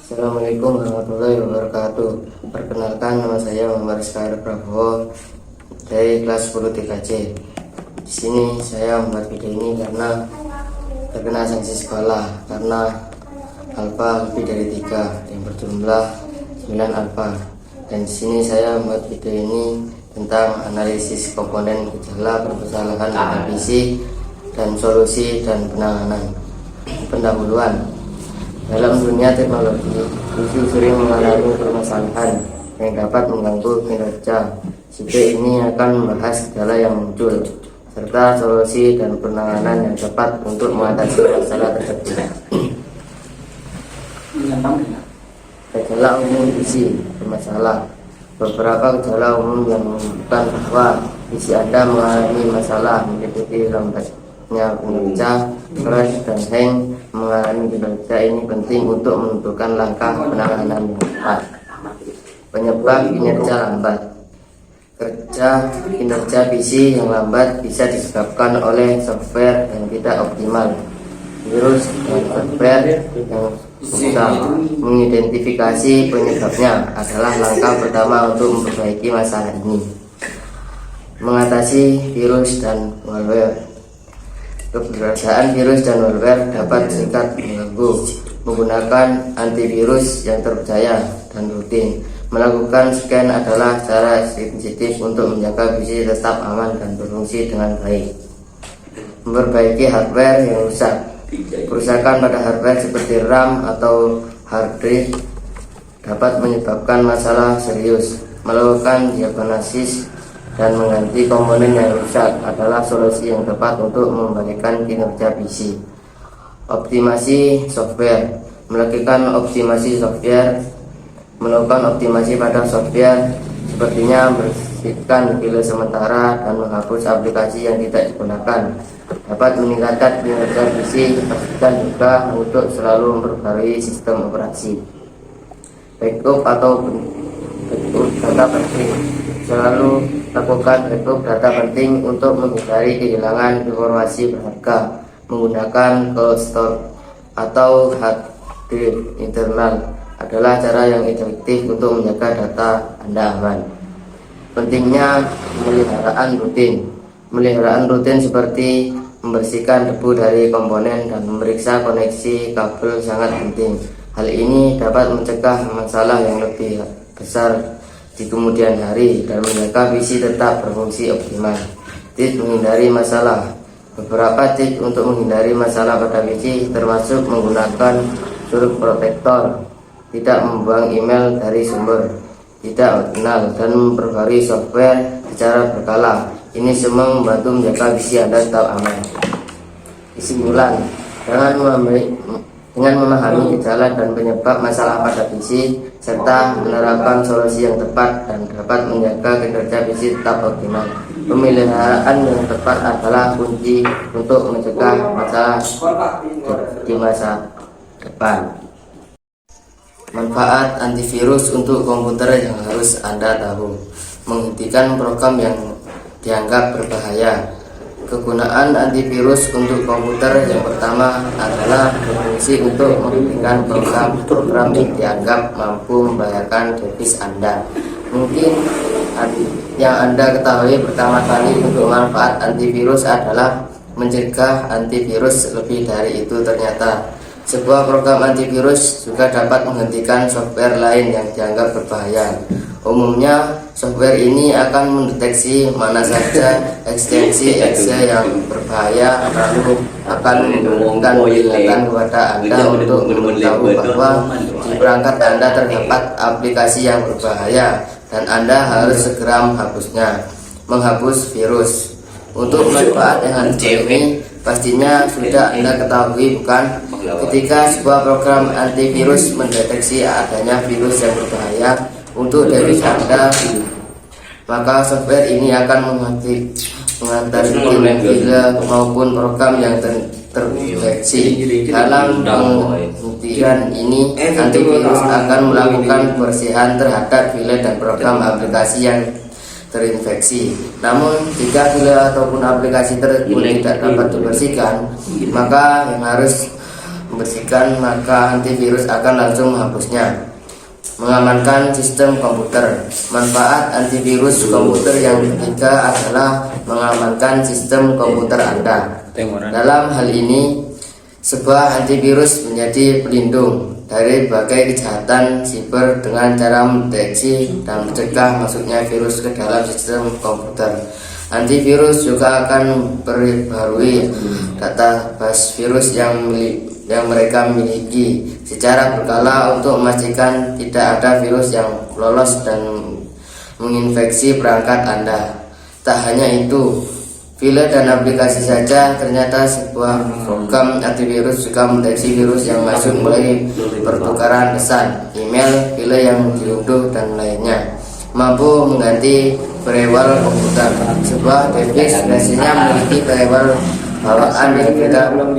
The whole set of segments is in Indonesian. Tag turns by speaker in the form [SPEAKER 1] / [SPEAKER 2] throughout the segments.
[SPEAKER 1] Assalamualaikum warahmatullahi wabarakatuh. Perkenalkan, nama saya Muhammad Rizky Prabowo dari kelas 10 TKJ. Di sini saya membuat video ini karena terkena sanksi sekolah karena alfa lebih dari 3 yang berjumlah 9 alfa. Dan di sini saya membuat video ini tentang analisis komponen gejala permasalahan pada PC dan solusi dan penanganan. Pendahuluan. Dalam dunia teknologi, PC sering mengalami permasalahan yang dapat mengganggu kinerja. Video ini akan membahas gejala yang muncul serta solusi dan penanganan yang tepat untuk mengatasi masalah tersebut. Gejala umum PC bermasalah. Beberapa gejala umum yang menunjukkan bahwa PC Anda mengalami masalah meliputi lambatnya kinerja, crash dan hang. Mengalami kinerja ini penting untuk menentukan langkah penanganan yang tepat. Penyebab kinerja lambat. Kinerja PC yang lambat bisa disebabkan oleh software yang tidak optimal, virus dan software yang susah. Mengidentifikasi penyebabnya adalah langkah pertama untuk memperbaiki masalah ini. Mengatasi virus dan malware. Keberadaan virus dan malware dapat singkat mengganggu. Menggunakan antivirus yang terpercaya dan rutin. Melakukan scan adalah cara sensitif untuk menjaga PC tetap aman dan berfungsi dengan baik. Memperbaiki hardware yang rusak. Kerusakan pada hardware seperti RAM atau hard disk dapat menyebabkan masalah serius. Melakukan diagnosis dan mengganti komponen yang rusak adalah solusi yang tepat untuk membalikan kinerja PC. Optimasi software. Melakukan optimasi pada software sepertinya membersihkan file sementara dan menghapus aplikasi yang tidak digunakan dapat meningkatkan kinerja PC. Pastikan juga untuk selalu memperbarui sistem operasi. Backup atau data penting. Selalu lakukan backup data penting untuk menghindari kehilangan informasi berharga. Menggunakan cold store atau hard disk internal adalah cara yang efektif untuk menjaga data Anda aman. Pentingnya pemeliharaan rutin seperti membersihkan debu dari komponen dan memeriksa koneksi kabel sangat penting. Hal ini dapat mencegah masalah yang lebih besar di kemudian hari dan menjaga PC tetap berfungsi optimal. Tips menghindari masalah. Beberapa tips untuk menghindari masalah pada PC termasuk menggunakan surut protektor, tidak membuang email dari sumber tidak kenal, dan memperbarui software secara berkala. Ini semua membantu menjaga PC Anda tetap aman. Kesimpulan, dengan memahami gejala dan penyebab masalah pada PC serta menerapkan solusi yang tepat dan dapat menjaga kinerja PC tetap optimal. Pemeliharaan yang tepat adalah kunci untuk mencegah masalah di masa depan. Manfaat antivirus untuk komputer yang harus Anda tahu. Menghentikan program yang dianggap berbahaya. Kegunaan antivirus untuk komputer yang pertama adalah berfungsi untuk menghentikan program yang dianggap mampu membahayakan device Anda. Mungkin yang Anda ketahui pertama kali untuk manfaat antivirus adalah mencegah antivirus. Lebih dari itu, ternyata sebuah program antivirus juga dapat menghentikan software lain yang dianggap berbahaya. Umumnya, software ini akan mendeteksi mana saja ekstensi exe yang berbahaya, lalu akan memberikan peringatan kepada Anda untuk memberitahu bahwa di perangkat Anda terdapat aplikasi yang berbahaya dan Anda harus segera menghapus virus. Untuk manfaat yang ini pastinya sudah Anda ketahui, bukan? Ketika sebuah program antivirus mendeteksi adanya virus yang berbahaya untuk device Anda, maka software ini akan mengantarkan file maupun program yang terdeteksi. Dalam penghentian ini, antivirus akan melakukan pembersihan terhadap file dan program aplikasi yang terinfeksi. Namun, jika file ataupun aplikasi tersebut tidak dapat dibersihkan, maka yang harus membersihkan, maka antivirus akan langsung menghapusnya. Mengamankan sistem komputer. Manfaat antivirus komputer yang ketiga adalah mengamankan sistem komputer Anda. Dalam hal ini, sebuah antivirus menjadi pelindung dari berbagai kejahatan siber dengan cara mendeteksi dan mencegah masuknya virus ke dalam sistem komputer. Antivirus juga akan memperbarui database virus yang mereka miliki secara berkala untuk memastikan tidak ada virus yang lolos dan menginfeksi perangkat Anda. Tak hanya itu, file dan aplikasi saja, ternyata sebuah program antivirus juga mendeteksi virus yang masuk melalui pertukaran pesan, email, file yang diunduh dan lainnya. Mampu mengganti firewall komputer. Sebuah device biasanya memiliki firewall bawaan yang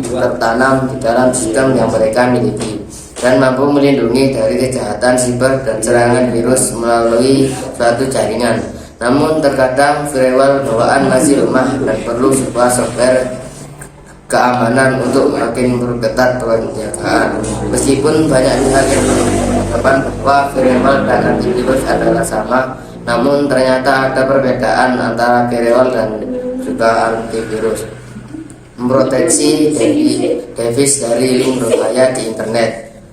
[SPEAKER 1] tertanam di dalam sistem yang mereka miliki dan mampu melindungi dari kejahatan siber dan serangan virus melalui suatu jaringan. Namun terkadang firewall bawaan masih lemah dan perlu sebuah software keamanan untuk makin memperketat penjagaan. Meskipun banyak pihak yang beranggapan bahwa firewall dan antivirus adalah sama, namun ternyata ada perbedaan antara firewall dan juga antivirus. Memproteksi device dari link berbahaya di internet.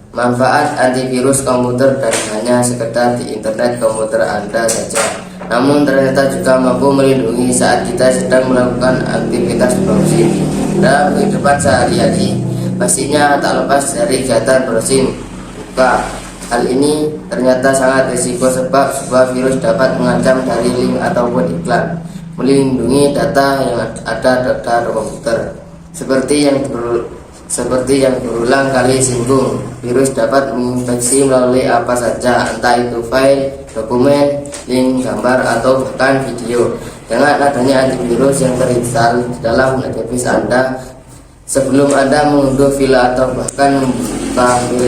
[SPEAKER 1] Manfaat antivirus komputer dan hanya sekedar di internet komputer Anda saja, namun ternyata juga mampu melindungi saat kita sedang melakukan aktivitas browsing dalam kehidupan sehari-hari. Pastinya tak lepas dari kegiatan browsing buka. Hal ini ternyata sangat risiko sebab sebuah virus dapat mengancam dari link ataupun iklan. Melindungi data yang ada data komputer. Seperti yang berulang kali singgung, virus dapat menginfeksi melalui apa saja, entah itu file, dokumen, link, gambar, atau bahkan video. Dengan adanya antivirus yang terinstal di dalam device Anda, sebelum Anda mengunduh file atau bahkan membuka file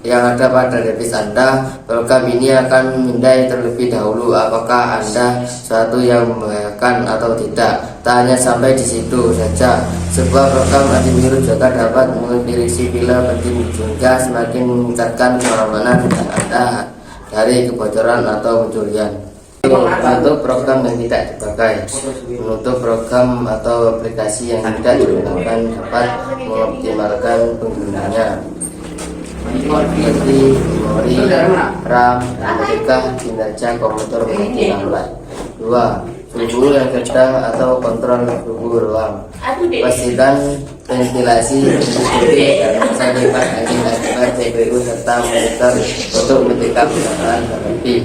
[SPEAKER 1] yang ada pada device Anda, program ini akan memindai terlebih dahulu apakah Anda suatu yang membahayakan atau tidak. Tak hanya sampai di situ saja, sebuah program antivirus juga dapat mendeteksi file penting sehingga semakin meningkatkan keamanan Anda dari kebocoran atau pencurian. Untuk program yang tidak dipakai, menutup program atau aplikasi yang tidak digunakan dapat mengoptimalkan penggunanya. Seperti memori, RAM, dan mencegah kinerja komputer menjadi lambat. 2. Suhu yang sedang atau kontrol suhu ruang. Pastikan ventilasi tercukupi dan masa kipas angin akibat CPU serta monitor untuk mencegah kebakaran berlebih.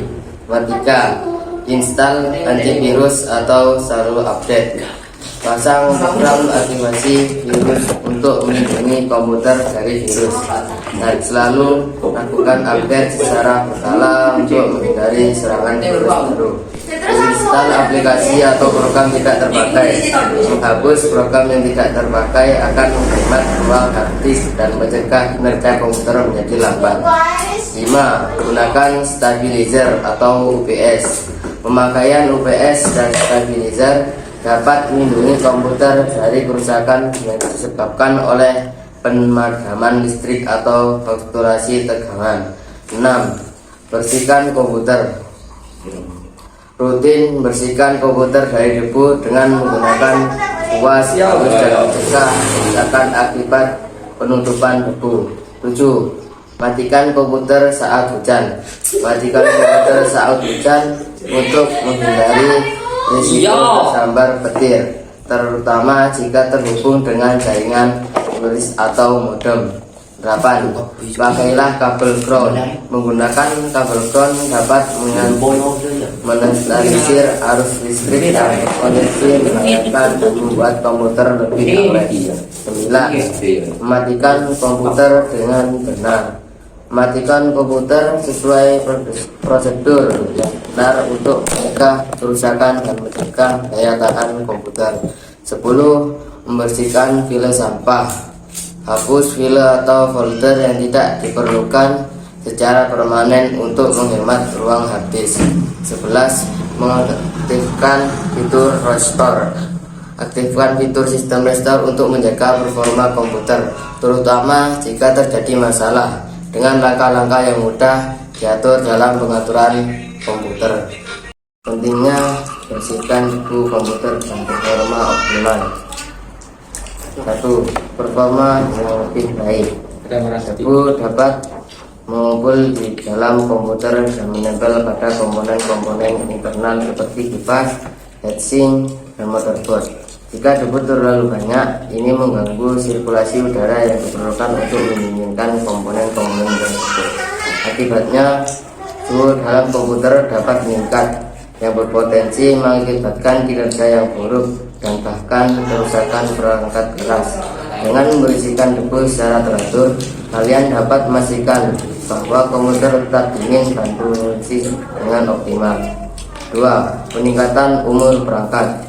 [SPEAKER 1] 3. Install antivirus atau selalu update. Pasang program aktivasi virus untuk melindungi komputer dari virus dan selalu lakukan update secara berkala untuk menghindari serangan virus baru. Install aplikasi atau program tidak terpakai. Menghapus program yang tidak terpakai akan menghemat ruang hard disk dan mencegah kinerja komputer menjadi lambat. 5. Gunakan stabilizer atau UPS. Pemakaian UPS dan stabilizer dapat melindungi komputer dari kerusakan yang disebabkan oleh pemadaman listrik atau fluktuasi tegangan. 6. Bersihkan komputer. Rutin bersihkan komputer dari debu dengan menggunakan kuas halus dan mencegah kerusakan akibat penutupan debu. 7. Matikan komputer saat hujan. Matikan komputer saat hujan untuk menghindari risiko tersambar petir, terutama jika terhubung dengan jaringan wireless atau modem. 8. Pakailah kabel ground. Menggunakan kabel ground dapat menetralisir arus listrik dan koneksi membahayakan dan membuat komputer lebih awet. 9. Mematikan komputer dengan benar. Matikan komputer sesuai prosedur yang benar untuk mencegah kerusakan dan mencegah daya tahan komputer. 10. Membersihkan file sampah. Hapus file atau folder yang tidak diperlukan secara permanen untuk menghemat ruang hard disk. 11. Mengaktifkan fitur restore. Aktifkan fitur sistem restore untuk menjaga performa komputer, terutama jika terjadi masalah, dengan langkah-langkah yang mudah diatur dalam pengaturan komputer. Pentingnya bersihkan debu komputer dan performa optimal. 1. Performa yang lebih baik. Debu dapat mengumpul di dalam komputer dan menempel pada komponen-komponen internal seperti kipas, heatsink, dan motherboard. Jika debu terlalu banyak, ini mengganggu sirkulasi udara yang diperlukan untuk mendinginkan komponen-komponen tersebut. Akibatnya, suhu dalam komputer dapat meningkat, yang berpotensi mengakibatkan kinerja yang buruk dan bahkan kerusakan perangkat keras. Dengan membersihkan debu secara teratur, kalian dapat memastikan bahwa komputer tetap dingin dan berfungsi dengan optimal. 2. Peningkatan umur perangkat.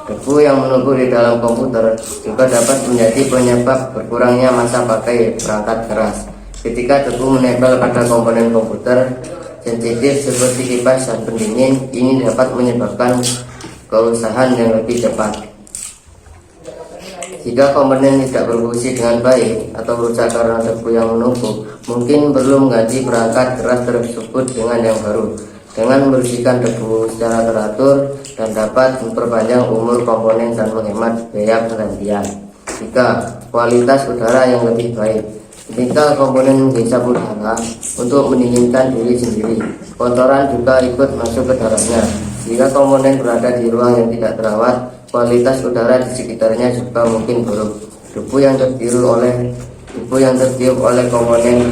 [SPEAKER 1] Debu yang menumpuk di dalam komputer juga dapat menjadi penyebab berkurangnya masa pakai perangkat keras. Ketika debu menempel pada komponen komputer sensitif seperti kipas dan pendingin, ini dapat menyebabkan kerusakan yang lebih cepat. Jika komponen tidak berfungsi dengan baik atau rusak karena debu yang menumpuk, mungkin perlu mengganti perangkat keras tersebut dengan yang baru. Dengan membersihkan debu secara teratur dan dapat memperpanjang umur komponen dan menghemat biaya penggantian. 3. Kualitas udara yang lebih baik. Ketika komponen menghisap udara untuk mendinginkan diri sendiri, kotoran juga ikut masuk ke dalamnya. Jika komponen berada di ruang yang tidak terawat, kualitas udara di sekitarnya juga mungkin buruk. Debu yang tertiup oleh komponen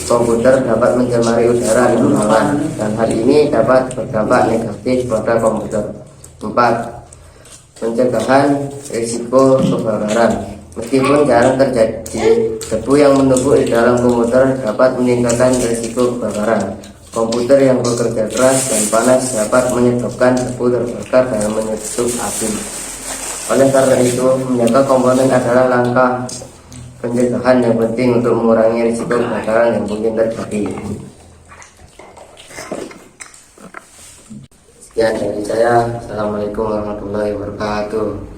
[SPEAKER 1] komputer dapat mencemari udara di ruangan, dan hal ini dapat berdampak negatif pada komputer. 4. Pencegahan risiko kebakaran. Meskipun jarang terjadi, debu yang menumpuk di dalam komputer dapat meningkatkan risiko kebakaran. Komputer yang bekerja keras dan panas dapat menyebabkan debu terbakar dan menyetup api. Oleh karena itu, menjaga komponen adalah langkah pencegahan yang penting untuk mengurangi risiko kebakaran yang mungkin terjadi. Sekian dari saya. Assalamualaikum warahmatullahi wabarakatuh.